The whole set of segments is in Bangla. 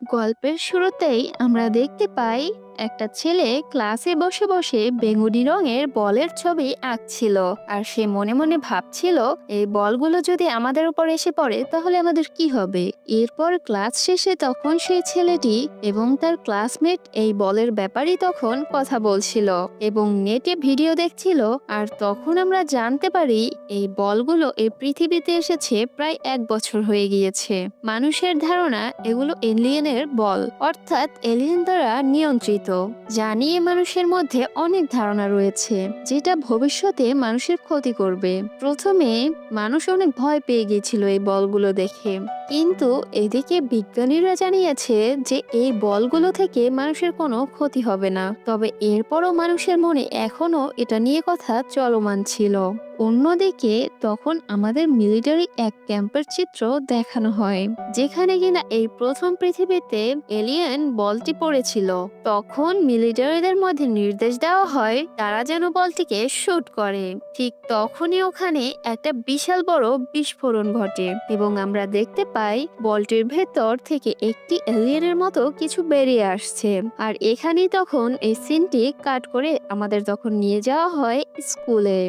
গল্পের শুরুতেই আমরা দেখতে পাই একটা ছেলে ক্লাসে বসে বসে বেগুনি রঙের বলের ছবি আঁকছিল। আর সে মনে মনে ভাবছিল, এই বলগুলো যদি আমাদের উপর এসে পড়ে তাহলে আমাদের কি হবে। এরপর ক্লাস শেষে তখন সেই ছেলেটি এবং তার ক্লাসমেট এই বলের ব্যাপারেই তখন কথা বলছিল এবং নেটে ভিডিও দেখছিল। আর তখন আমরা জানতে পারি এই বলগুলো এই পৃথিবীতে এসেছে প্রায় 1 বছর হয়ে গিয়েছে। মানুষের ধারণা এগুলো এলিয়েনের বল, অর্থাৎ এলিয়েন দ্বারা নিয়ন্ত্রিত। যা নিয়ে মানুষের মধ্যে অনেক ধারণা রয়েছে, যেটা ভবিষ্যতে মানুষের ক্ষতি করবে। প্রথমে মানুষ অনেক ভয় পেয়ে গিয়েছিল এই বলগুলো দেখে, কিন্তু এদিকে বিজ্ঞানীরা জানিয়েছে যে এই বলগুলো থেকে মানুষের কোনো ক্ষতি হবে না। তবে এরপরও মানুষের মনে এখনো এটা নিয়ে কথা চলমান ছিল। অন্যদিকে তখন আমাদের মিলিটারি এক ক্যাম্পের চিত্র দেখানো হয়, যেখানে কিনা এই প্রথম পৃথিবীতে এলিয়েন বলটি পড়েছিল। তখন মিলিটারিদের মধ্যে নির্দেশ দেওয়া হয় তারা যেন বলটিকে শুট করে। ঠিক তখনই ওখানে একটা বিশাল বড় বিস্ফোরণ ঘটে এবং আমরা দেখতে পাই বলটির ভেতর থেকে একটি এলিয়েনের মতো কিছু বেরিয়ে আসছে। আর এখানেই তখন এই সিনটি কাট করে আমাদের তখন নিয়ে যাওয়া হয় স্কুলে,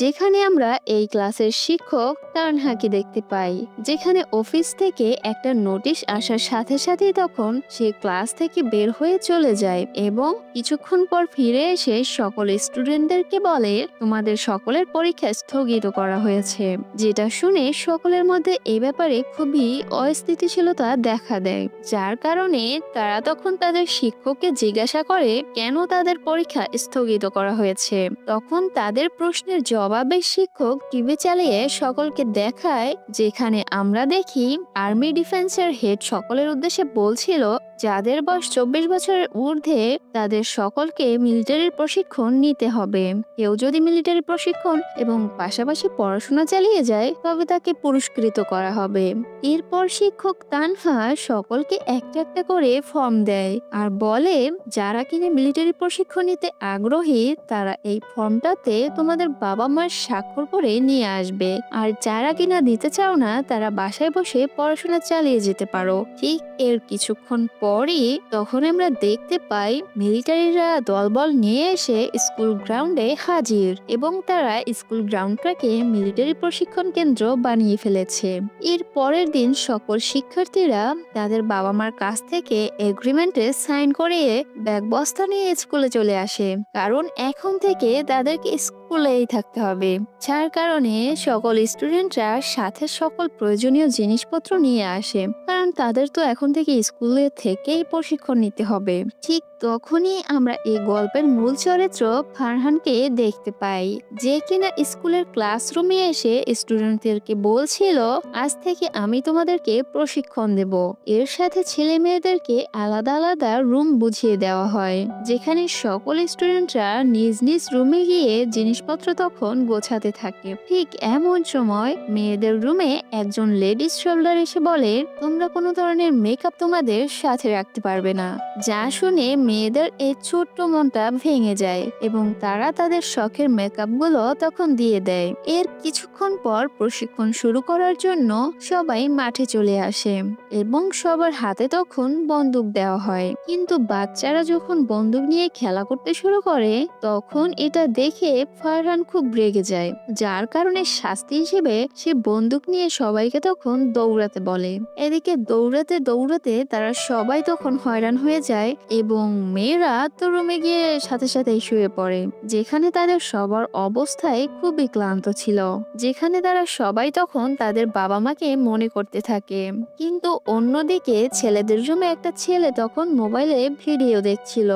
যেখানে আমরা এই ক্লাসের শিক্ষক তানহাকে দেখতে পাই, যেখানে অফিস থেকে একটা নোটিশ আসার সাথে সাথেই তখন সে ক্লাস থেকে বের হয়ে চলে যায় এবং কিছুক্ষণ পর ফিরে এসে সকল স্টুডেন্টদেরকে বলে তোমাদের সকলের পরীক্ষা স্থগিত করা হয়েছে। যেটা শুনে সকলের মধ্যে এই ব্যাপারে খুবই অস্থিতিশীলতা দেখা দেয়, যার কারণে তারা তখন তাদের শিক্ষককে জিজ্ঞাসা করে কেন তাদের পরীক্ষা স্থগিত করা হয়েছে। তখন তাদের প্রশ্নের জবাবে শিক্ষক টিভি চালিয়ে সকলকে দেখায়, যেখানে আমরা দেখি আর্মি ডিফেন্সের হেড সকলের উদ্দেশ্যে বলছিল যাদের বয়স 24 বছরের ঊর্ধ্বে তাদের সকলকে মিলিটারির প্রশিক্ষণ নিতে হবে। কেউ যদি মিলিটারি প্রশিক্ষণ এবং পাশাপাশি পড়াশোনা চালিয়ে যায় তবে তাকে পুরস্কৃত করা হবে। এরপর শিক্ষক তানহা সকলকে একটা একটা করে ফর্ম দেয় আর বলে যারা কিনা মিলিটারি প্রশিক্ষণ নিতে আগ্রহী তারা এই ফর্মটাতে তোমাদের বাবা মার স্বাক্ষর করে নিয়ে আসবে, আর যারা কিনা দিতে চাও না তারা বাসায় বসে পড়াশোনা চালিয়ে যেতে পারো। ঠিক এর কিছুক্ষণ পরই তখন আমরা দেখতে পাই মিলিটারিরা দলবল নিয়ে এসে স্কুল গ্রাউন্ডে হাজির এবং তারা স্কুল গ্রাউন্ডটাকে মিলিটারি প্রশিক্ষণ কেন্দ্র বানিয়ে ফেলেছে। এর পরের দিন সকল শিক্ষার্থীরা তাদের বাবা মার কাছ থেকে এগ্রিমেন্টে সাইন করিয়ে ব্যাগ বস্তা নিয়ে স্কুলে চলে আসে, কারণ এখন থেকে তাদেরকে স্কুলেই থাকতে হবে। যার কারণে সকল স্টুডেন্টরা সাথে সকল প্রয়োজনীয় জিনিসপত্র নিয়ে আসে, কারণ তাদের তো এখন থেকে স্কুলে থেকেই প্রশিক্ষণ নিতে হবে। ঠিক তখনই আমরা এই গল্পের মূল চরিত্র ফারহানকে দেখতে পাই, যে কিনা স্কুলের ক্লাসরুমে এসে স্টুডেন্টদেরকে বলছিল আজ থেকে আমি তোমাদেরকে প্রশিক্ষণ দেব। এর সাথে ছেলে মেয়েদেরকে আলাদা আলাদা রুম বুঝিয়ে দেওয়া হয়, যেখানে সকল স্টুডেন্টরা নিজ নিজ রুমে গিয়ে জিনিসপত্র তখন গোছাতে থাকে। ঠিক এমন সময় মেয়েদের রুমে একজন লেডিস শোল্ডার এসে বলে তোমরা কোনো ধরনের মেকআপ তোমাদের সাথে রাখতে পারবে না। যা শুনে মেয়েদের এই ছোট্ট মনটা ভেঙে যায় এবং তারা তাদের শখের মেকআপ গুলো তখন দিয়ে দেয়। এর কিছুক্ষণ পর প্রশিক্ষণ শুরু করার জন্য সবাই মাঠে চলে আসে এবং সবার হাতে তখন বন্দুক দেওয়া হয়, কিন্তু বাচ্চারা যখন বন্দুক নিয়ে খেলা করতে শুরু করে তখন এটা দেখে ফারহান খুব রেগে যায়, যার কারণে শাস্তি হিসেবে সে বন্দুক নিয়ে সবাইকে তখন দৌড়াতে বলে। এদিকে দৌড়াতে দৌড়াতে তারা সবাই তখন হয়রান হয়ে যায় এবং মেয়েরা তো রুমে গিয়ে সাথে সাথে শুয়ে পড়ে, যেখানে তাদের সবার অবস্থায় খুবই ক্লান্ত ছিল, যেখানে তারা সবাই তখন তাদের বাবা মাকে মনে করতে থাকে। কিন্তু অন্যদিকে ছেলেদের রুমে একটা ছেলে তখন মোবাইলে ভিডিও দেখছিল,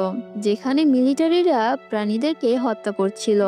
যেখানে মিলিটারিরা প্রাণীদেরকে হত্যা করছিল,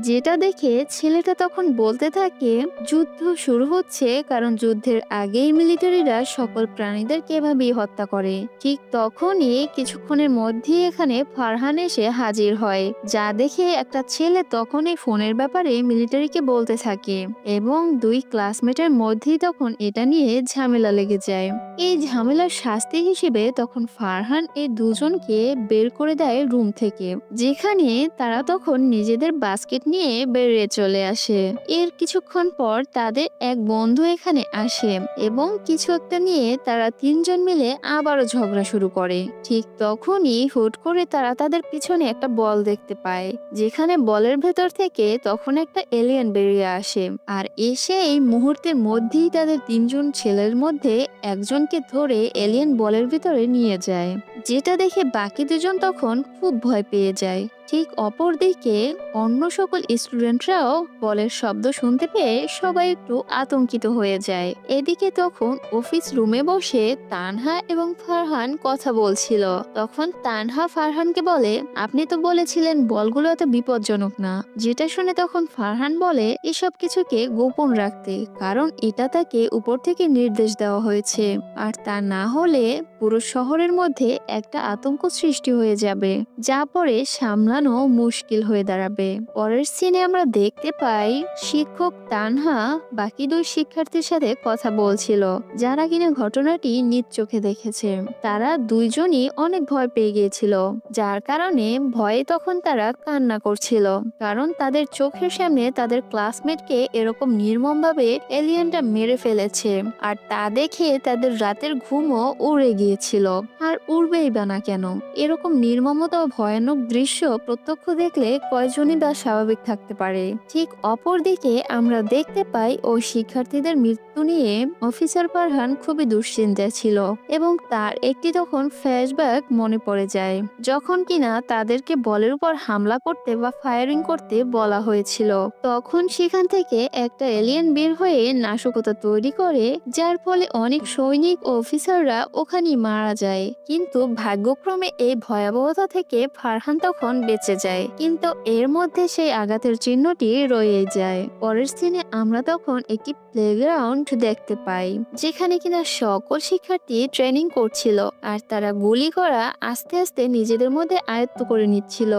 যেটা দেখে ছেলেটা তখন বলতে থাকে যুদ্ধ শুরু হচ্ছে, কারণ যুদ্ধের আগেই মিলিটারিরা সকল প্রাণীদেরকে এভাবেই হত্যা করে। ঠিক তখনই কিছুক্ষণের মধ্যেই এখানে ফারহান এসে হাজির হয়, যা দেখে একটা ছেলে তখনই ফোনের ব্যাপারে মিলিটারিকে বলতে থাকে এবং দুই ক্লাসমেটের মধ্যেই তখন এটা নিয়ে ঝামেলা লেগে যায়। এই ঝামেলার শাস্তি হিসেবে তখন ফারহান এই দুজনকে বের করে দেয় রুম থেকে, যেখানে তারা তখন নিজেদের বাস্কেট নিয়ে বেরিয়ে চলে আসে। এর কিছুক্ষণ পর তাদের এক বন্ধু এখানে আসে এবং কিছু একটা নিয়ে তারা তিনজন মিলে আবারও ঝগড়া শুরু করে। ঠিক তখনই হুট করে তারা তাদের পিছনে একটা বল দেখতে পায়, যেখানে বলের ভেতর থেকে তখন একটা এলিয়েন বেরিয়ে আসে। আর এসে এই মুহূর্তের মধ্যেই তাদের তিনজন ছেলের মধ্যে একজনকে ধরে এলিয়েন বলের ভিতরে নিয়ে যায়, যেটা দেখে বাকি দুজন তখন খুব ভয় পেয়ে যায়। ঠিক অপরদিকে অন্য সকল স্টুডেন্টরাও বলের শব্দ শুনতে পেয়ে সবাই একটু আতঙ্কিত হয়ে যায়। এদিকে তখন অফিস রুমে বসে তানহা এবং ফারহান কথা বলছিল। তখন তানহা ফারহানকে বলে, আপনি তো বলেছিলেন বলগুলো এত বিপজ্জনক না। যেটা শুনে তখন ফারহান বলে এসব কিছুকে গোপন রাখতে, কারণ এটা তাকে উপর থেকে নির্দেশ দেওয়া হয়েছে, আর তা না হলে পুরো শহরের মধ্যে একটা আতঙ্ক সৃষ্টি হয়ে যাবে, যা পরে সামলানো মুশকিল হয়ে দাঁড়াবে। পরের সিনে আমরা দেখতে পাই শিক্ষক তানহা বাকি দুই শিক্ষার্থীর সাথে কথা বলছিল, যারা কিনা ঘটনাটি নিজ চোখে দেখেছে। তারা দুইজনই অনেক ভয় পেয়ে গিয়েছিল, যার কারণে ভয়ে তখন তারা কান্না করছিল, কারণ তাদের চোখের সামনে তাদের ক্লাসমেটকে এরকম নির্মমভাবে এলিয়েনটা মেরে ফেলেছে। আর তা দেখে তাদের রাতের ঘুমও উড়ে গিয়েছিল। আর উড়বেই বা না কেন, এরকম নির্মমতা ও ভয়ানক দৃশ্য প্রত্যক্ষ দেখলে কয়জনই বা স্বাভাবিক থাকতে পারে। ঠিক অপরদিকে আমরা দেখতে পাই ওই শিক্ষার্থীদের মৃত্যু নিয়ে অফিসার ফারহান খুবই দুশ্চিন্তায় ছিল এবং তার একটি তখন ফ্ল্যাশব্যাক মনে পড়ে যায়, যখন কিনা তাদেরকে বলের উপর হামলা করতে বা ফায়ারিং করতে বলা হয়েছিল। তখন সেখান থেকে একটা এলিয়েন বের হয়ে নাশকতা তৈরি করে, যার ফলে অনেক সৈনিক ও অফিসাররা ওখানেই মারা যায়। কিন্তু ভাগ্যক্রমে এই ভয়াবহতা থেকে ফারহান তখন বেঁচে যায়, কিন্তু এর মধ্যে সেই আঘাতের চিহ্নটি রয়ে যায়। পরের সিনে আমরা তখন একটি প্লেগ্রাউন্ড দেখতে পাই, যেখানে কিনা সকল শিক্ষার্থী ট্রেনিং করছিল, আর তারা গুলি করা আস্তে আস্তে নিজেদের মধ্যে আয়ত্ত করে নিচ্ছিল।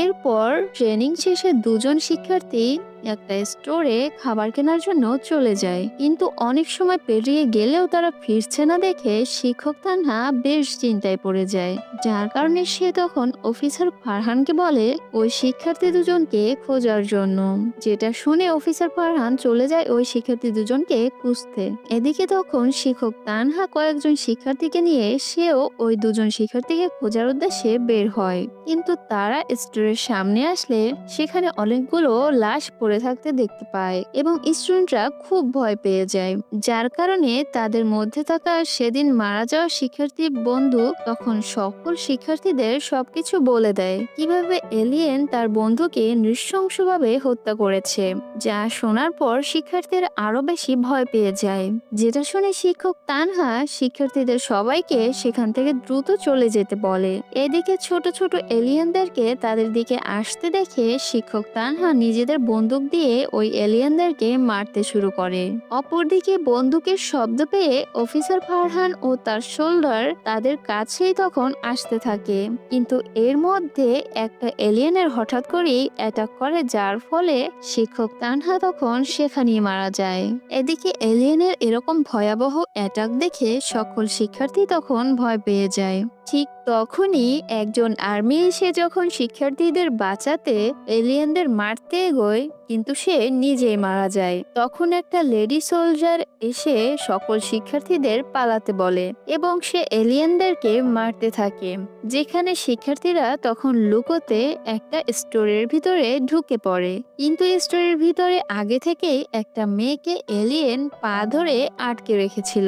এরপর ট্রেনিং শেষে দুজন শিক্ষার্থী একটা স্টোরে খাবার কেনার জন্য চলে যায়, কিন্তু অনেক সময় পেরিয়ে গেলেও তারা ফিরছে না দেখে শিক্ষক তানহা বেশ চিন্তায় পড়ে যায়, যার কারণে সে তখন অফিসার ফারহানকে বলে ওই শিক্ষার্থী দুজনকে খোঁজার জন্য। যেটা শুনে অফিসার ফারহান চলে যায় ওই শিক্ষার্থী দুজনকে খুঁজতে। এদিকে তখন শিক্ষক তানহা কয়েকজন শিক্ষার্থীকে নিয়ে সেও ওই দুজন শিক্ষার্থীকে খোঁজার উদ্দেশ্যে বের হয়, কিন্তু তারা স্টোরের সামনে আসলে সেখানে অনেকগুলো লাশ পড়ে থাকতে দেখতে পায় এবং স্টুডেন্টরা খুব ভয় পেয়ে যায়, যার কারণে তাদের মধ্যে থাকা সেদিন মারা যাওয়া শিক্ষার্থী বন্ধু তখন সকল শিক্ষার্থীদের সবকিছু বলে দেয়, কিভাবে এলিয়েন তার বন্ধুকে নৃশংসভাবে হত্যা করেছে। যা শোনার পর শিক্ষার্থীরা আরো বেশি ভয় পেয়ে যায়, যেটা শুনে শিক্ষক তানহা শিক্ষার্থীদের সবাইকে সেখান থেকে দ্রুত চলে যেতে বলে। এদিকে ছোট ছোট এলিয়েনদেরকে তাদের দিকে আসতে দেখে শিক্ষক তানহা নিজেদের বন্দুক দিয়ে ওই এলিয়েনদেরকে মারতে শুরু করে। অপরদিকে বন্দুকের শব্দ পেয়ে অফিসার ফারহান ও তার শোল্ডার তাদের কাছেই তখন আসতে থাকে, কিন্তু এর মধ্যে একটা এলিয়েনের হঠাৎ করেই অ্যাটাক করে, যার ফলে শিক্ষক তানহা তখন সেখানেই মারা যায়। এদিকে এলিয়েনের এরকম ভয়াবহ অ্যাটাক দেখে সকল শিক্ষার্থী তখন ভয় পেয়ে যায়। ঠিক তখনই একজন আর্মি এসে যখন শিক্ষার্থীদের বাঁচাতে এলিয়েনদের মারতে এগোয়, কিন্তু সে নিজেই মারা যায়। তখন একটা লেডি সোলজার এসে সকল শিক্ষার্থীদের পালাতে বলে এবং সে এলিয়েনদেরকে মারতে থাকে, যেখানে শিক্ষার্থীরা তখন লুকোতে একটা স্টোরের ভিতরে ঢুকে পড়ে, কিন্তু স্টোরের ভিতরে আগে থেকেই একটা মেয়েকে এলিয়েন পা ধরে আটকে রেখেছিল,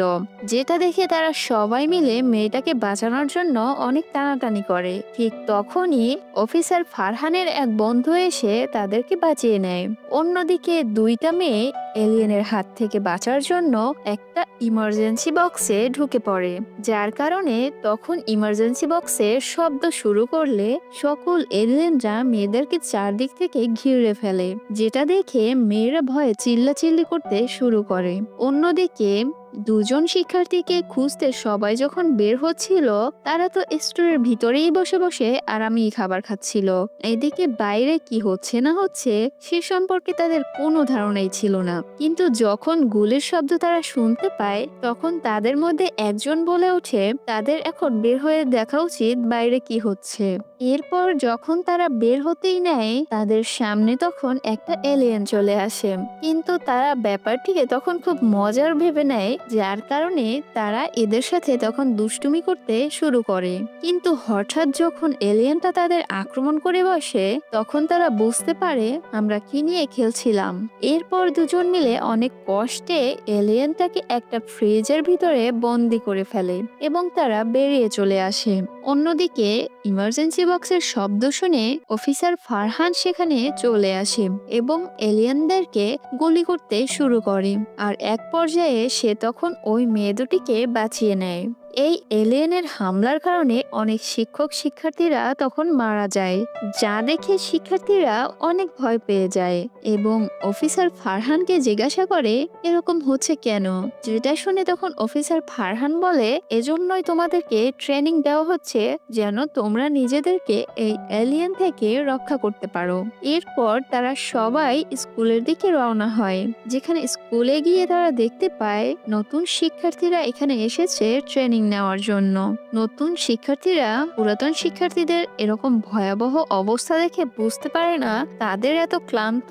যেটা দেখে তারা সবাই মিলে মেয়েটাকে বাঁচানোর জন্য অনেক টানাটানি করে। ঠিক তখনই অফিসার ফারহানের এক বন্ধু এসে তাদেরকে বাঁচিয়ে নেয়। অন্যদিকে দুইটা মেয়ে এলিয়েনের হাত থেকে বাঁচার জন্য একটা ইমার্জেন্সি বক্সে ঢুকে পড়ে, যার কারণে তখন ইমার্জেন্সি বক্সে শব্দ শুরু করলে সকল এলিয়েনরা মেয়েদেরকে চারদিক থেকে ঘিরে ফেলে, যেটা দেখে মেয়েরা ভয়ে চিল্লাচিল্লি করতে শুরু করে। অন্যদিকে দুজন শিক্ষার্থীকে খুঁজতে সবাই যখন বের হচ্ছিল, তারা তো স্টোরের ভিতরেই বসে বসে আরামেই খাবার খাচ্ছিল। এদিকে বাইরে কি হচ্ছে না হচ্ছে সে সম্পর্কে তাদের কোনো ধারণাই ছিল না, কিন্তু যখন গুলির শব্দ তারা শুনতে পায়, তখন তাদের মধ্যে একজন বলে ওঠে তাদের এখন বের হয়ে দেখা উচিত বাইরে কি হচ্ছে। এরপর যখন তারা বের হতেই নেয় তাদের সামনে তখন একটা এলিয়েন চলে আসে, কিন্তু তারা ব্যাপারটিকে তখন খুব মজার ভেবে নেয়, যার কারণে তারা এদের সাথে তখন দুষ্টুমি করতে শুরু করে। কিন্তু হঠাৎ যখন এলিয়েনটা তাদের আক্রমণ করে বসে তখন তারা বুঝতে পারে আমরা কি নিয়ে খেলছিলাম। এরপর দুজন মিলে অনেক কষ্টে এলিয়েনটাকে একটা ফ্রিজের ভিতরে বন্দি করে ফেলে এবং তারা বেরিয়ে চলে আসে। অন্যদিকে ইমার্জেন্সি বক্সের শব্দ শুনে অফিসার ফারহান সেখানে চলে আসে এবং এলিয়েনদেরকে গুলি করতে শুরু করে। আর এক পর্যায়ে সে তখন ওই মেয়ে দুটিকে বাঁচিয়ে নেয়। এই এলিয়েনের হামলার কারণে অনেক শিক্ষক শিক্ষার্থীরা তখন মারা যায়, যা দেখে শিক্ষার্থীরা অনেক ভয় পেয়ে যায় এবং অফিসার ফারহানকে জিজ্ঞাসা করে এরকম হচ্ছে কেন। যেটা শুনে তখন অফিসার ফারহান বলে এজন্যই তোমাদেরকে ট্রেনিং দেওয়া হচ্ছে যেন তোমরা নিজেদেরকে এই এলিয়েন থেকে রক্ষা করতে পারো। এরপর তারা সবাই স্কুলের দিকে রওনা হয়, যেখানে স্কুলে গিয়ে তারা দেখতে পায় নতুন শিক্ষার্থীরা এখানে এসেছে ট্রেনিং নেওয়ার জন্য। নতুন শিক্ষার্থীরা পুরাতন শিক্ষার্থীদের এরকম ভয়াবহ অবস্থা দেখে বুঝতে পারে না তাদের এত ক্লান্ত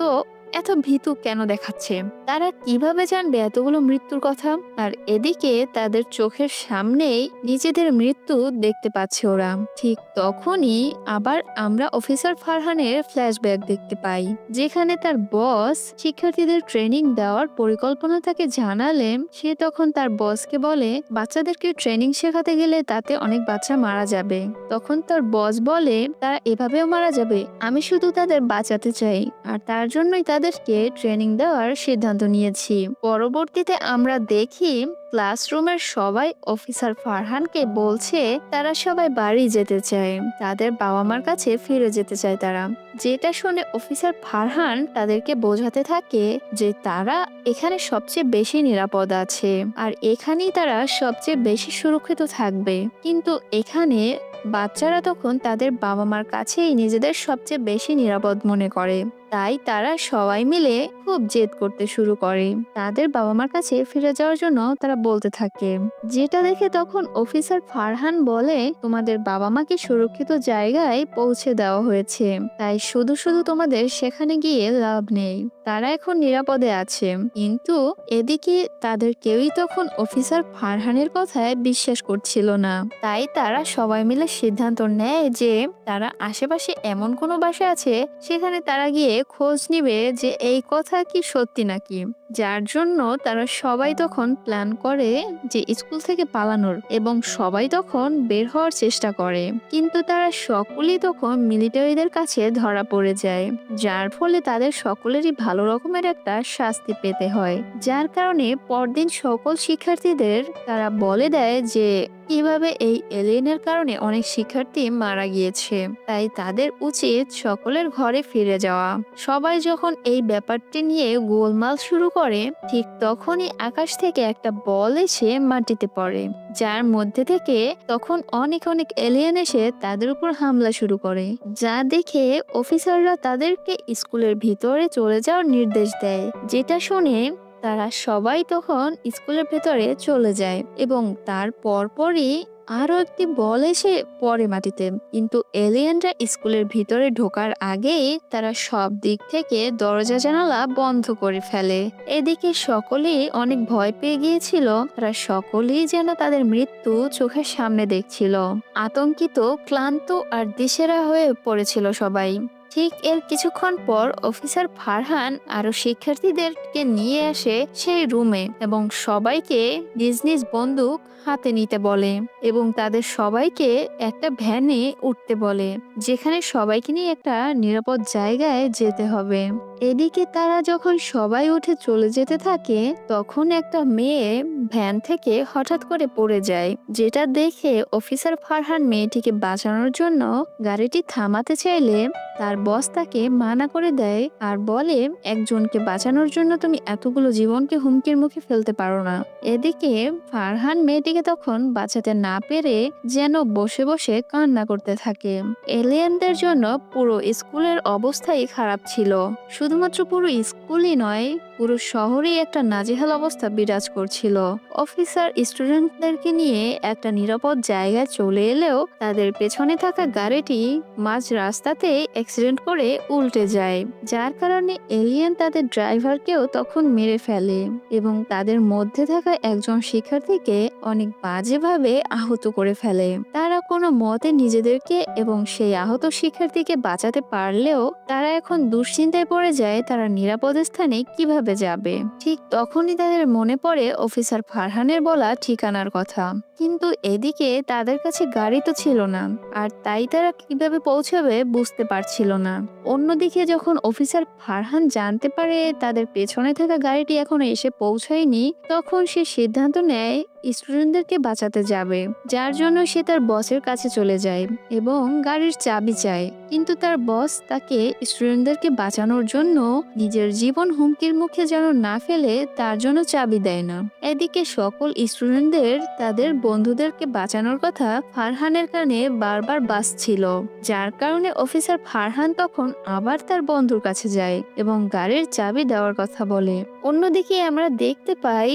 এত ভীতু কেন দেখাচ্ছে। তারা কিভাবে জানবে এতগুলো মৃত্যুর কথা। আর এদিকে তাদের চোখের সামনেই নিজেদের মৃত্যু দেখতে পাচ্ছে ওরা। ঠিক তখনই আবার আমরা অফিসার ফারহানের ফ্ল্যাশব্যাক দেখতে পাই, যেখানে তার বস শিক্ষার্থীদের ট্রেনিং দেওয়ার পরিকল্পনা তাকে জানালেন। সে তখন তার বসকে বলে বাচ্চাদেরকে ট্রেনিং শেখাতে গেলে তাতে অনেক বাচ্চা মারা যাবে। তখন তার বস বলে তারা এভাবেও মারা যাবে, আমি শুধু তাদের বাঁচাতে চাই আর তার জন্যই তাদেরকে ট্রেনিং দেওয়ার সিদ্ধান্ত নিয়েছি। পরবর্তীতে আমরা দেখি ক্লাসরুমের সবাই অফিসার ফারহানকে বলছে তারা সবাই বাড়ি যেতে চায়, তাদের বাবা মার কাছে ফিরে যেতে চায় তারা। যেটা শুনে অফিসার ফারহান তাদেরকে বোঝাতে থাকে যে তারা এখানে সবচেয়ে বেশি নিরাপদ আছে আর এখানেই তারা সবচেয়ে বেশি সুরক্ষিত থাকবে। কিন্তু এখানে বাচ্চারা তখন তাদের বাবা মার কাছেই নিজেদের সবচেয়ে বেশি নিরাপদ মনে করে, তাই তারা সবাই মিলে খুব জেদ করতে শুরু করে। তাদের বাবা মার কাছে ফিরে যাওয়ার জন্য তারা বলতে থাকে। যেটা দেখে তখন অফিসার ফারহান বলে তোমাদের বাবা মাকে সুরক্ষিত জায়গায় পৌঁছে দেওয়া হয়েছে, তাই শুধু শুধু তোমাদের সেখানে গিয়ে লাভ নেই, তারা এখন নিরাপদে আছে। কিন্তু এদিকে তাদের কেউই তখন অফিসার ফারহানের কথায় বিশ্বাস করছিল না, তাই তারা সবাই মিলে সিদ্ধান্ত নেয় যে তারা আশেপাশে এমন কোনো বাসা আছে সেখানে তারা গিয়ে খোঁজ নিবে যে এই কথা কি সত্যি নাকি। যার জন্য তারা সবাই তখন প্ল্যান করে যে স্কুল থেকে পালানোর এবং সবাই তখন বের হওয়ার চেষ্টা করে। কিন্তু তারা সকলেই তখন মিলিটারিদের কাছে ধরা পড়ে যায়, যার ফলে তাদের সকলেরই ভালো রকমের একটা শাস্তি পেতে হয়। যার কারণে পরদিন সকল শিক্ষার্থীদের তারা বলে দেয় যে কিভাবে এই এলিয়েনের কারণে অনেক শিক্ষার্থী মারা গিয়েছে, তাই তাদের উচিত সকলের ঘরে ফিরে যাওয়া। সবাই যখন এই ব্যাপারটি নিয়ে গোলমাল শুরু করে ঠিক তখনই আকাশ থেকে একটা বল এসে মাটিতে পড়ে, যার মধ্যে থেকে তখন অনেক অনেক এলিয়েন এসে তাদের উপর হামলা শুরু করে। যা দেখে অফিসাররা তাদেরকে স্কুলের ভিতরে চলে যাওয়ার নির্দেশ দেয়। যেটা শুনে তারা সবাই তখন স্কুলের ভেতরে চলে যায় এবং তার পরপরই আরো একটি বল এসে পড়ে মাটিতে। কিন্তু এলিয়েনরা স্কুলের ভিতরে ঢোকার আগেই তারা সব দিক থেকে দরজা জানালা বন্ধ করে ফেলে। এদিকে সকলেই অনেক ভয় পেয়ে গিয়েছিল, তারা সকলেই যেন তাদের মৃত্যু চোখের সামনে দেখছিল। আতঙ্কিত, ক্লান্ত আর দিশেহারা হয়ে পড়েছিল সবাই। ঠিক এর কিছুক্ষণ পর অফিসার ফারহান আরো শিক্ষার্থীদেরকে নিয়ে আসে সেই রুমে এবং সবাইকে নিজ নিজ বন্দুক হাতে নিতে বলে এবং তাদের সবাইকে একটা ভ্যানে উঠতে বলে, যেখানে সবাইকে নিয়ে একটা নিরাপদ জায়গায় যেতে হবে। এদিকে তারা যখন সবাই উঠে চলে যেতে থাকে তখন একটা মেয়ে ভ্যান থেকে হঠাৎ করে পড়ে যায়, যেটা দেখে অফিসার ফারহান মেয়েটিকে বাঁচানোর জন্য গাড়িটি থামাতে চাইলে তার বস তাকে মানা করে দেয় আর বলে একজনকে বাঁচানোর জন্য তুমি এতগুলো জীবনকে হুমকির মুখে ফেলতে পারো না। এদিকে ফারহান মেয়েটিকে তখন বাঁচাতে না পেরে যেন বসে বসে কান্না করতে থাকে। এলিয়েনদের জন্য পুরো স্কুলের অবস্থাই খারাপ ছিল, শুধু শুধুমাত্র পুরো স্কুলই নয়, পুরো শহরেই একটা নাজেহাল অবস্থা বিরাজ করছিল। অফিসার স্টুডেন্টদেরকে নিয়ে একটা নিরাপদ জায়গায় চলে এলেও তাদের পেছনে থাকা গাড়িটি মাঝ রাস্তাতে অ্যাক্সিডেন্ট করে উল্টে যায়, যার কারণে এলিয়েন তাদের ড্রাইভারকেও তখন মেরে ফেলে এবং তাদের মধ্যে থাকা একজন শিক্ষার্থীকে অনেক বাজেভাবে আহত করে ফেলে। তারা কোনো মতে নিজেদেরকে এবং সেই আহত শিক্ষার্থীকে বাঁচাতে পারলেও তারা এখন দুশ্চিন্তায় পড়ে যায় তারা নিরাপদ স্থানে কিভাবে যাবে। ঠিক তখনই তাদের মনে পড়ে অফিসার ফারহানের বলা ঠিকানার কথা, কিন্তু এদিকে তাদের কাছে গাড়ি তো ছিল না, আর তাই তারা কিভাবে পৌঁছাবে বুঝতে পারছিল না। অন্যদিকে যখন অফিসার ফারহান জানতে পারে তাদের পেছনে থাকা গাড়িটি এখনো এসে পৌঁছায়নি, তখন সে সিদ্ধান্ত নেয় স্টুডেন্টদেরকে বাঁচাতে যাবে, যার জন্য সে তার বসের কাছে চলে যায় এবং গাড়ির চাবি চায়। কিন্তু তার বস তাকে স্টুডেন্টদেরকে বাঁচানোর জন্য নিজের জীবন হুমকির মুখে যেন না ফেলে তার জন্য চাবি দেয় না। এদিকে সকল স্টুডেন্টদের তাদের বন্ধুদেরকে বাঁচানোর কথা ফারহানের কানে বারবার বাজছিল, যার কারণে অফিসার ফারহান তখন আবার তার বন্ধুর কাছে যায় এবং গাড়ির চাবি দেওয়ার কথা বলে। অন্যদিকে আমরা দেখতে পাই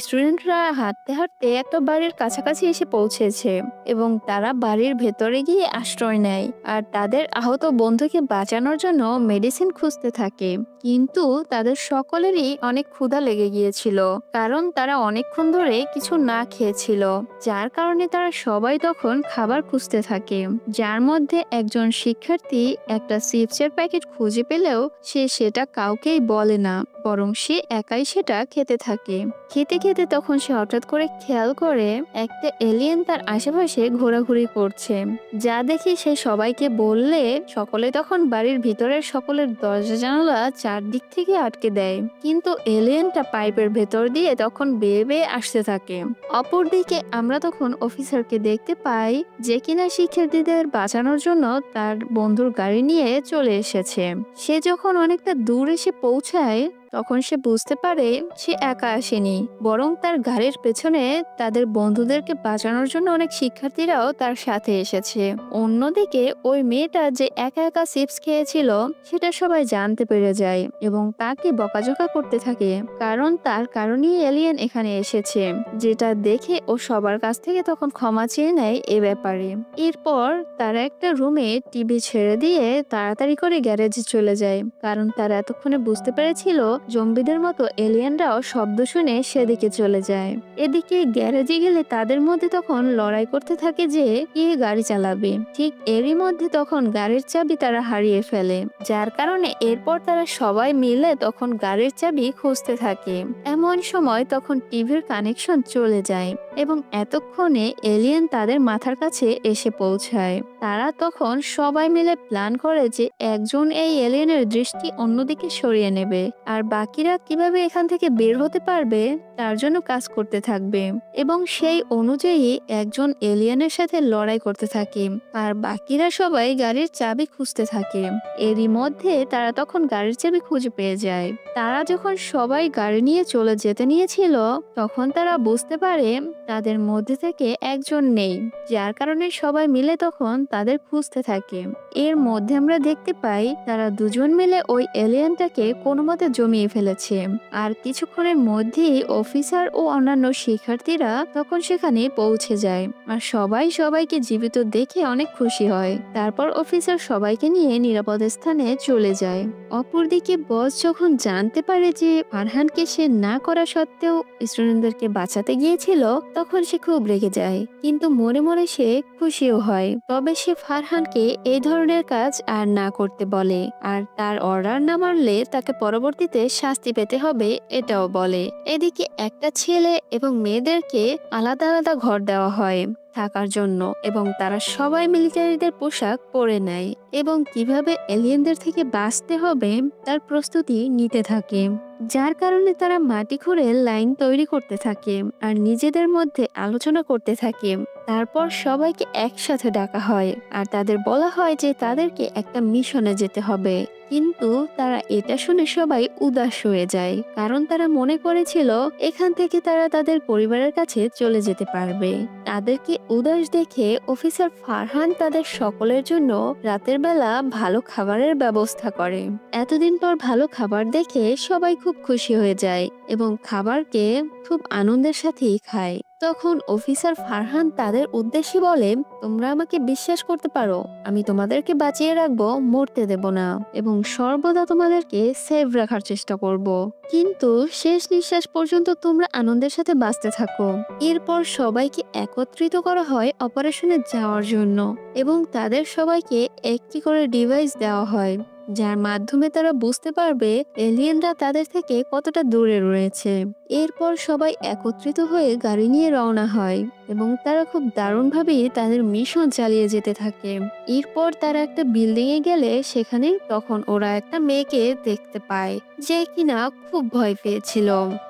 স্টুডেন্টরা হাঁটতে হাঁটতে একটা বাড়ির কাছাকাছি এসে পৌঁছেছে এবং তারা বাড়ির ভেতরে গিয়ে আশ্রয় নেয় আর তাদের আহত বন্ধুকে বাঁচানোর জন্য মেডিসিন খুঁজতে থাকে। কিন্তু তাদের সকলেরই অনেক ক্ষুধা লেগে গিয়েছিল, কারণ তারা অনেকক্ষণ ধরে কিছু না খেয়েছিল, যার কারণে তারা সবাই তখন খাবার খুঁজতে থাকে। যার মধ্যে একজন শিক্ষার্থী একটা চিপসের প্যাকেট খুঁজে পেলেও সে সেটা কাউকেই বলে না, বরং সে একাই সেটা খেতে থাকে। খেতে খেতে তখন সে হঠাৎ করে খেয়াল করে একটা এলিয়েন তার আশেপাশে ঘোরাঘুরি করছে, যা দেখে সে সবাইকে বললে সকলে তখন বাড়ির ভিতরের সকলের দরজা জানালা চারদিক থেকে আটকে দেয়। কিন্তু এলিয়েনটা পাইপের ভেতর দিয়ে তখন বেয়ে বেয়ে আসতে থাকে। অপরদিকে আমরা তখন অফিসারকে দেখতে পাই যে কিনা শিক্ষার্থীদের বাঁচানোর জন্য তার বন্ধুর গাড়ি নিয়ে চলে এসেছে। সে যখন অনেকটা দূর এসে পৌঁছায় তখন সে বুঝতে পারে সে একা আসেনি, বরং তার গাড়ির পেছনে তাদের বন্ধুদেরকে বাঁচানোর জন্য অনেক শিক্ষার্থীরাও তার সাথে এসেছে। অন্যদিকে ওই মেয়েটা যে একা একা চিপস খেয়েছিল সেটা সবাই জানতে পেরে যায় এবং তাকে বকাঝকা করতে থাকে, কারণ তার কারণেই এলিয়েন এখানে এসেছে, যেটা দেখে ও সবার কাছ থেকে তখন ক্ষমা চেয়ে নেয় এ ব্যাপারে। এরপর তারা একটা রুমে টিভি ছেড়ে দিয়ে তাড়াতাড়ি করে গ্যারেজে চলে যায়, কারণ তারা এতক্ষণে বুঝতে পেরেছিল জম্বিদের মতো এলিয়েনরাও শব্দ শুনে সেদিকে চলে যায়। এদিকে গ্যারেজে গেলে তাদের মধ্যে তখন লড়াই করতে থাকে যে কে গাড়ি চালাবে। ঠিক এরই মধ্যে তখন গাড়ির চাবি তারা হারিয়ে ফেলে, যার কারণে এরপর তারা সবাই মিলে তখন গাড়ির চাবি খুঁজতে থাকে। এমন সময় তখন টিভির কানেকশন চলে যায় এবং এতক্ষণে এলিয়েন তাদের মাথার কাছে এসে পৌঁছায়। তারা তখন সবাই মিলে প্ল্যান করে যে একজন এই এলিয়েনের দৃষ্টি অন্যদিকে সরিয়ে নেবে আর বাকিরা কিভাবে এখান থেকে বের হতে পারবে তার জন্য কাজ করতে থাকবে এবং সেই অনুযায়ী একজন এলিয়েনের সাথে লড়াই করতে থাকে আর বাকিরা সবাই গাড়ির চাবি খুঁজতে থাকে। এরই মধ্যে তারা তখন গাড়ির চাবি খুঁজে পেয়ে যায়। তারা যখন সবাই গাড়ি নিয়ে চলে যেতে নিয়েছিল তখন তারা বুঝতে পারে তাদের মধ্যে থেকে একজন নেই, যার কারণে সবাই মিলে তখন তাদের খুঁজতে থাকে। এর মধ্যে আমরা দেখতে পাই তারা দুজন মিলে ওই এলিয়েনটাকে কোনো মতে জমিয়ে ফেলেছে আর কিছুক্ষণের মধ্যেই অফিসার ও অন্যান্য শিক্ষার্থীরা তখন সেখানে পৌঁছে যায় আর সবাই সবাইকে জীবিত দেখে অনেক খুশি হয়। তারপর অফিসার সবাইকে নিয়ে নিরাপদ স্থানে চলে যায়। অপরদিকে বস যখন জানতে পারে যে ফারহানকে সে না করা সত্ত্বেও স্টুডেন্টদেরকে বাঁচাতে গিয়েছিল তখন সে খুব রেগে যায়, কিন্তু মনে মনে সে খুশিও হয়। তবে সে ফারহানকে এই ধরনের কাজ আর না করতে বলে আর তার অর্ডার না মানলে তাকে পরবর্তীতে শাস্তি পেতে হবে এটাও বলে। এদিকে একটা ছেলে এবং মেয়েদেরকে আলাদা আলাদা ঘর দেওয়া হয় থাকার জন্য এবং তারা সবাই মিলিটারিদের পোশাক পরে নেয় এবং কিভাবে এলিয়েনদের থেকে বাঁচতে হবে তার প্রস্তুতি নিতে থাকে, যার কারণে তারা মাটি খুঁড়ে লাইন তৈরি করতে থাকে আর নিজেদের মধ্যে আলোচনা করতে থাকে। তারপর সবাইকে একসাথে ডাকা হয় আর তাদের বলা হয় যে তাদেরকে একটা মিশনে যেতে হবে, কিন্তু তারা এটা শুনে সবাই উদাস হয়ে যায়, কারণ তারা মনে করেছিল এখান থেকে তারা তাদের পরিবারের কাছে চলে যেতে পারবে। তাদেরকে উদাস দেখে অফিসার ফারহান তাদের সকলের জন্য রাতের বেলা ভালো খাবারের ব্যবস্থা করে। এতদিন পর ভালো খাবার দেখে সবাই খুব খুশি হয়ে যায় এবং খাবারকে খুব আনন্দের সাথেই খায়। তখন অফিসার ফারহান তাদের উদ্দেশ্যে বলে, তোমরা আমাকে বিশ্বাস করতে পারো, আমি তোমাদেরকে বাঁচিয়ে রাখবো, মরতে দেব না এবং সর্বদা তোমাদেরকে সেভ রাখার চেষ্টা করব। কিন্তু শেষ নিঃশ্বাস পর্যন্ত তোমরা আনন্দের সাথে বাঁচতে থাকো। এরপর সবাইকে একত্রিত করা হয় অপারেশনে যাওয়ার জন্য এবং তাদের সবাইকে একটি করে ডিভাইস দেওয়া হয়, যার মাধ্যমে তারা বুঝতে পারবে এলিয়েনরা তাদের থেকে কতটা দূরে রয়েছে। এরপর সবাই একত্রিত হয়ে গাড়ি নিয়ে রওনা হয় এবং তারা খুব দারুণভাবেই তাদের মিশন চালিয়ে যেতে থাকে। এরপর তারা একটা বিল্ডিং এ গেলে সেখানে তখন ওরা একটা মেয়েকে দেখতে পায়, যে কিনা খুব ভয় পেয়েছিল।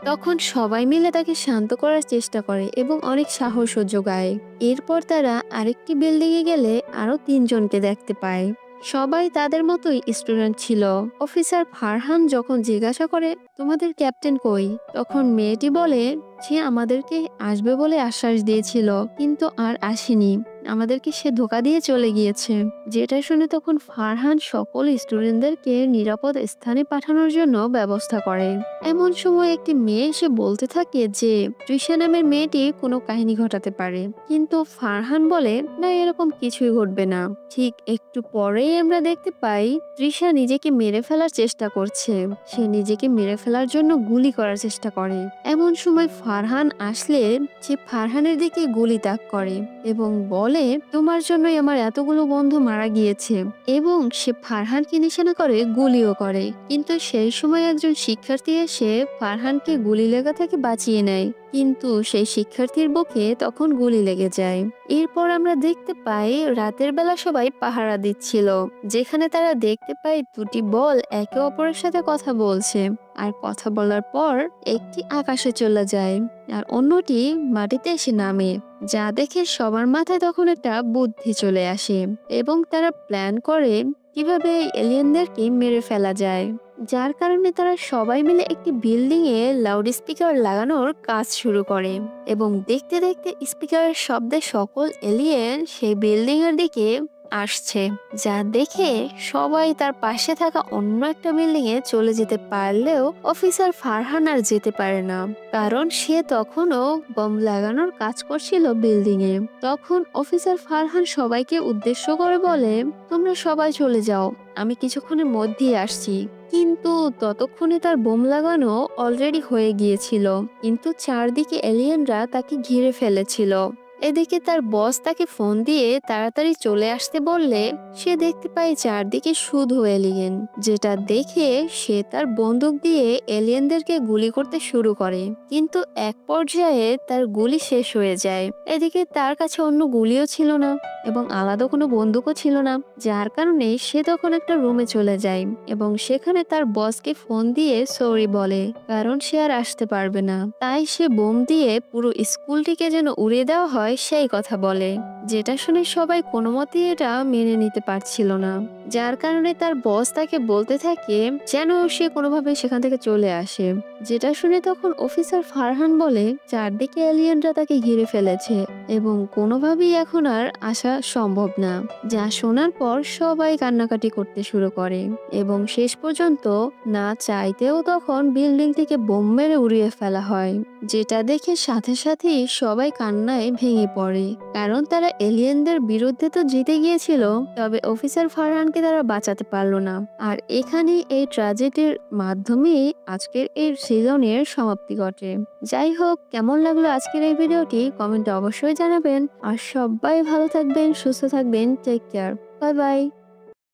তখন সবাই মিলে তাকে শান্ত করার চেষ্টা করে এবং অনেক সাহসও যোগায়। এরপর তারা আরেকটি বিল্ডিং এ গেলে আরো 3জনকে দেখতে পায়। সবাই তাদের মতোই স্টুডেন্ট ছিল। অফিসার ফারহান যখন জিজ্ঞাসা করে, তোমাদের ক্যাপ্টেন কই, তখন মেয়েটি বলে সে আমাদেরকে আসবে বলে আশ্বাস দিয়েছিল, কিন্তু আর আসেনি, আমাদেরকে সে ধোকা দিয়ে চলে গিয়েছে। যেটা শুনে তখন ফারহান সকল স্টুডেন্টদেরকে নিরাপদ স্থানে পাঠানোর জন্য ব্যবস্থা করে। এমন সময় একটি মেয়ে এসে বলতে থাকে যে তৃষা নামের মেয়েটি কোনো কাহিনী ঘটাতে পারে, কিন্তু ফারহান বলে না, এরকম কিছুই ঘটবে না। ঠিক একটু পরেই আমরা দেখতে পাই তৃষা নিজেকে মেরে ফেলার চেষ্টা করছে। সে নিজেকে মেরে ফেলার জন্য গুলি করার চেষ্টা করে। এমন সময় ফারহান আসলে সে ফারহানের দিকে গুলি তাক করে এবং বলে, তোমার জন্যই আমার এতগুলো বন্ধু মারা গিয়েছে, এবং সে ফারহানকে নিশানা করে গুলিও করে। কিন্তু সেই সময় একজন শিক্ষার্থী এসে ফারহানকে গুলি লাগা থেকে বাঁচিয়ে নেয়, কিন্তু সেই শিক্ষার্থীর বুকে তখন গুলি লেগে যায়। এরপর আমরা দেখতে পাই রাতের বেলা সবাই পাহারা দিচ্ছিল, যেখানে তারা দেখতে পায় দুটি বল একে অপরের সাথে কথা বলছে, আর কথা বলার পর একটি আকাশে চলে যায় আর অন্যটি মাটিতে এসে নামে, যা দেখে সবার মাথায় তখন একটা বুদ্ধি চলে আসে এবং তারা প্ল্যান করে কিভাবে এলিয়েনদেরকে মেরে ফেলা যায়। যার কারণে তারা সবাই মিলে একটি বিল্ডিং এ লাউড স্পিকার লাগানোর কাজ শুরু করে এবং দেখতে দেখতে স্পিকারের শব্দে সকল এলিয়েন সেই বিল্ডিং এর দিকে আসছে, যা দেখে সবাই তার পাশে থাকা অন্য একটা বিল্ডিং এ চলে যেতে পারলেও অফিসার ফারহান আর যেতে পারে না, কারণ সে তখনও বম লাগানোর কাজ করছিল বিল্ডিং এ। তখন অফিসার ফারহান সবাইকে উদ্দেশ্য করে বলে, তোমরা সবাই চলে যাও, আমি কিছুক্ষণের মধ্যেই আসছি। কিন্তু ততক্ষণে তার বোম লাগানো অলরেডি হয়ে গিয়েছিল, কিন্তু চারদিকে এলিয়েনরা তাকে ঘিরে ফেলেছিল। এদিকে তার বস তাকে ফোন দিয়ে তাড়াতাড়ি চলে আসতে বললে সে দেখতে পায় চারদিকে শুধু এলিয়েন, যেটা দেখে সে তার বন্দুক দিয়ে এলিয়েনদেরকে গুলি করতে শুরু করে, কিন্তু এক পর্যায়ে তার গুলি শেষ হয়ে যায়। এদিকে তার কাছে অন্য গুলিও ছিল না এবং আলাদা কোনো বন্দুকও ছিল না, যার কারণে সে তখন একটা রুমে চলে যায় এবং সেখানে তার বসকে ফোন দিয়ে সরি বলে, কারণ সে আর আসতে পারবে না। তাই সে বোম দিয়ে পুরো স্কুলটিকে যেন উড়িয়ে দেওয়া হয় সেই কথা বলে, যেটা শুনে সবাই কোনো মতেই এটা মেনে নিতে পারছিল না। যার কারণে তার বস তাকে বলতে থাকে যেন সে কোনোভাবে সেখান থেকে চলে আসে, যেটা শুনে তখন অফিসার ফারহান বলে চারদিকে এলিয়েনরা তাকে ঘিরে ফেলেছে এবং কোনোভাবেই এখন আর আসা সম্ভব না। যা শোনার পর সবাই কান্নাকাটি করতে শুরু করে এবং শেষ পর্যন্ত না চাইতেও তখন বিল্ডিং থেকে বোম মেরে উড়িয়ে ফেলা হয়, যেটা দেখে সাথে সাথেই সবাই কান্নায় ভেঙে পড়ে, কারণ তারা এলিয়েনদের বিরুদ্ধে তো জিতে গিয়েছিল, তবে অফিসার ফারহানকে তারা বাঁচাতে পারলো না। আর এখানে এই ট্র্যাজেডির মাধ্যমে আজকের এই সিজনের সমাপ্তি ঘটে। যাই হোক, কেমন লাগলো আজকের এই ভিডিওটি কমেন্টে অবশ্যই জানাবেন। আর সবাই ভালো থাকবেন, সুস্থ থাকবেন, টেক কেয়ার, বাই বাই।